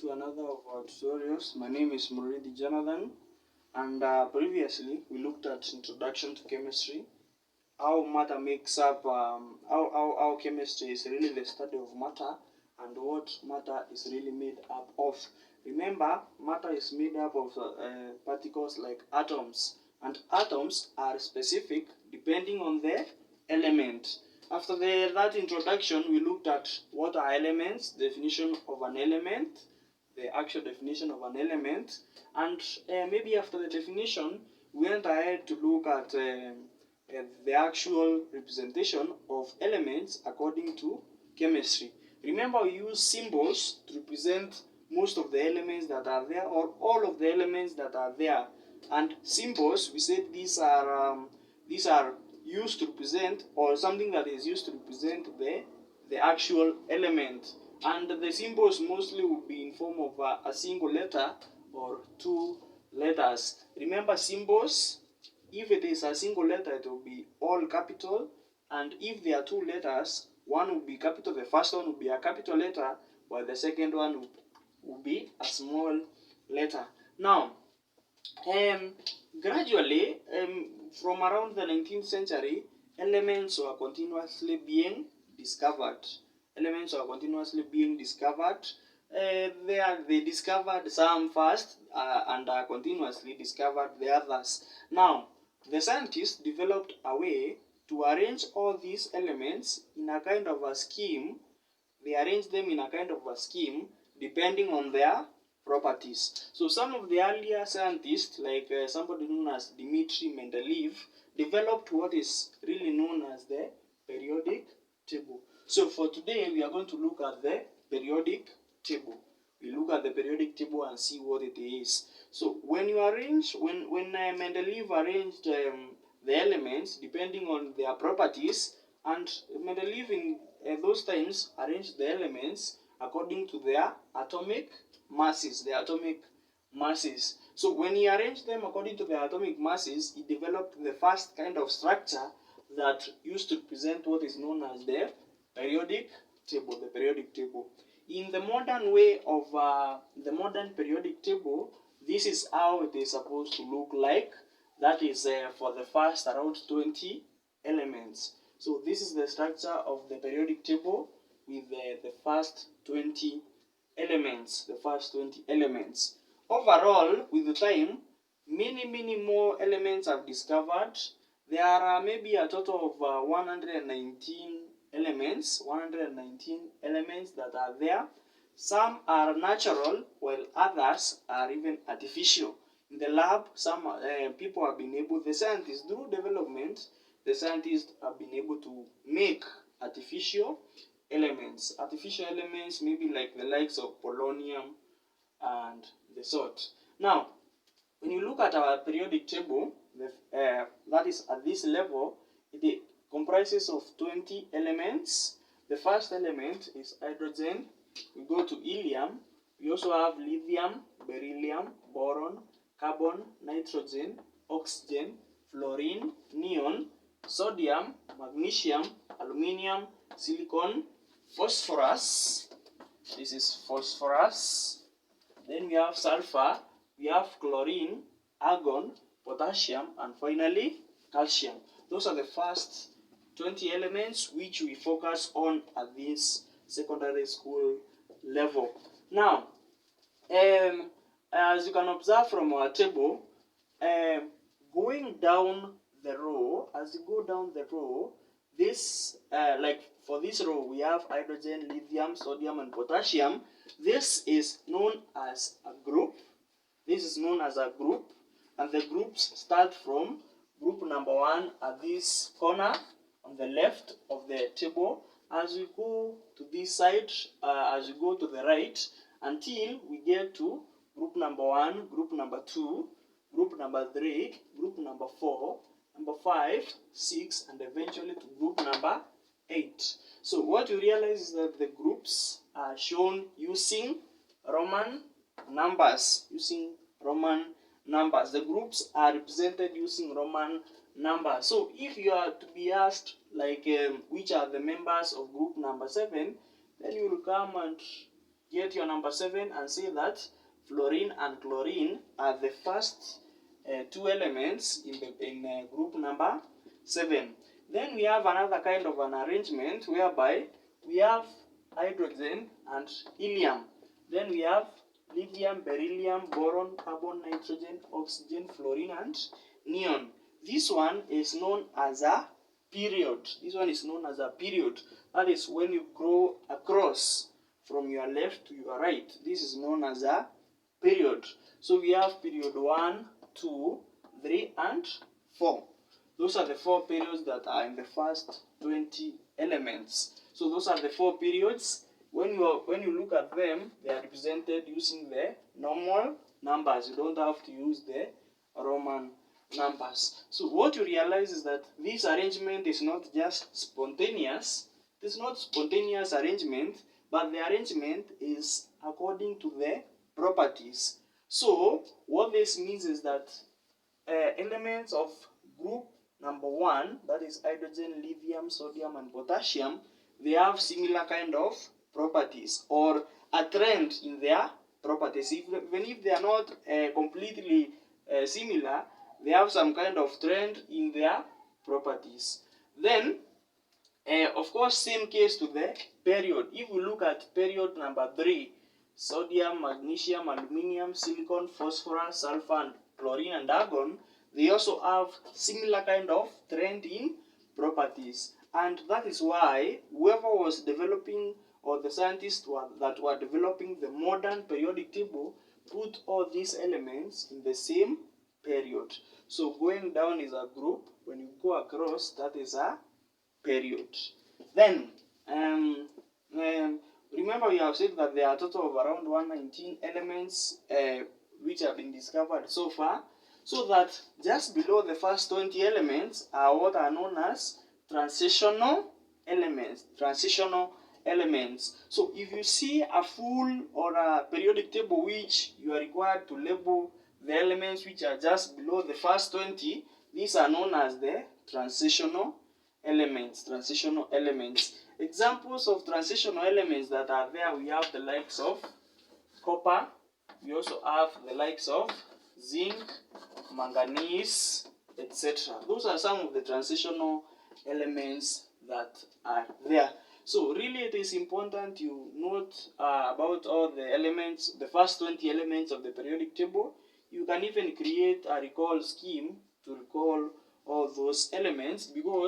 to another of our tutorials. My name is Muridi Jonathan, and previously we looked at Introduction to Chemistry, how matter makes up, how chemistry is really the study of matter, and what matter is really made up of. Remember, matter is made up of particles like atoms, and atoms are specific depending on the element. After that introduction, we looked at what are elements, definition of an element, the actual definition of an element, and maybe after the definition, we went ahead to look at the actual representation of elements according to chemistry. Remember, we use symbols to represent most of the elements that are there, or all of the elements that are there. And symbols, we said these are used to represent, or something that is used to represent the actual element. And the symbols mostly will be in form of a single letter or two letters. Remember, symbols, if it is a single letter, it will be all capital, and if there are two letters, one will be capital, the first one will be a capital letter, while the second one will be a small letter. Now, gradually, from around the 19th century, elements were continuously being discovered. Elements were continuously being discovered. They discovered some first and continuously discovered the others. Now, the scientists developed a way to arrange all these elements in a kind of a scheme. They arranged them in a kind of a scheme depending on their properties. So some of the earlier scientists, like somebody known as Dmitry Mendeleev, developed what is really known as the periodic table. So for today, we are going to look at the periodic table. We look at the periodic table and see what it is. So when you arrange, when Mendeleev arranged the elements depending on their properties, and Mendeleev in those times arranged the elements according to their atomic masses, So when he arranged them according to their atomic masses, he developed the first kind of structure that used to represent what is known as the periodic table. In the modern way of the modern periodic table, this is how it is supposed to look like. That is for the first around 20 elements. So this is the structure of the periodic table with the first 20 elements. Overall, with the time, many more elements have discovered. There are maybe a total of 119 elements that are there. Some are natural, while others are even artificial. In the lab, some people have been able, the scientists, through development, the scientists have been able to make artificial elements. Artificial elements maybe like the likes of polonium and the sort. Now, when you look at our periodic table, that is at this level, it comprises of 20 elements. The first element is hydrogen. We go to helium. We also have lithium, beryllium, boron, carbon, nitrogen, oxygen, fluorine, neon, sodium, magnesium, aluminium, silicon, phosphorus. This is phosphorus. Then we have sulfur, we have chlorine, argon, potassium, and finally calcium. Those are the first 20 elements which we focus on at this secondary school level. Now, as you can observe from our table, going down the row, as you go down the row, this, like for this row, we have hydrogen, lithium, sodium, and potassium. This is known as a group. And the groups start from group number 1 at this corner on the left of the table. As we go to this side, as we go to the right, until we get to group number 1, group number 2, group number 3, group number 4, number 5, 6, and eventually to group number 8. So what you realize is that the groups are shown using Roman numbers. The groups are represented using Roman numbers. So if you are to be asked, like, which are the members of group number 7, then you will come and get your number 7 and say that fluorine and chlorine are the first two elements in group number 7. Then we have another kind of an arrangement whereby we have hydrogen and helium. Then we have lithium, beryllium, boron, carbon, nitrogen, oxygen, fluorine, and neon. This one is known as a period. This one is known as a period. That is when you go across from your left to your right. This is known as a period. So we have period 1, 2, 3, and 4. Those are the 4 periods that are in the first 20 elements. So those are the 4 periods. When you look at them, they are represented using the normal numbers. You don't have to use the Roman numbers. So what you realize is that this arrangement is not just spontaneous. It is not spontaneous arrangement, but the arrangement is according to the properties. So what this means is that elements of group number 1, that is hydrogen, lithium, sodium, and potassium, they have similar kind of properties or a trend in their properties. Even if they are not completely similar, they have some kind of trend in their properties. Then, of course, same case to the period. If we look at period number 3, sodium, magnesium, aluminium, silicon, phosphorus, sulfur, and chlorine and argon, they also have similar kind of trend in properties. And that is why whoever was developing, or the scientists that were developing the modern periodic table, put all these elements in the same period. So going down is a group. When you go across, that is a period. Then, remember we have said that there are a total of around 119 elements which have been discovered so far. So that just below the first 20 elements are what are known as transitional elements. Transitional elements. So if you see a full or a periodic table which you are required to label the elements which are just below the first 20, these are known as the transitional elements. Transitional elements. Examples of transitional elements that are there, we have the likes of copper. We also have the likes of zinc, manganese, etc. Those are some of the transitional elements that are there. So really it is important you note about all the elements, the first 20 elements of the periodic table. You can even create a recall scheme to recall all those elements, because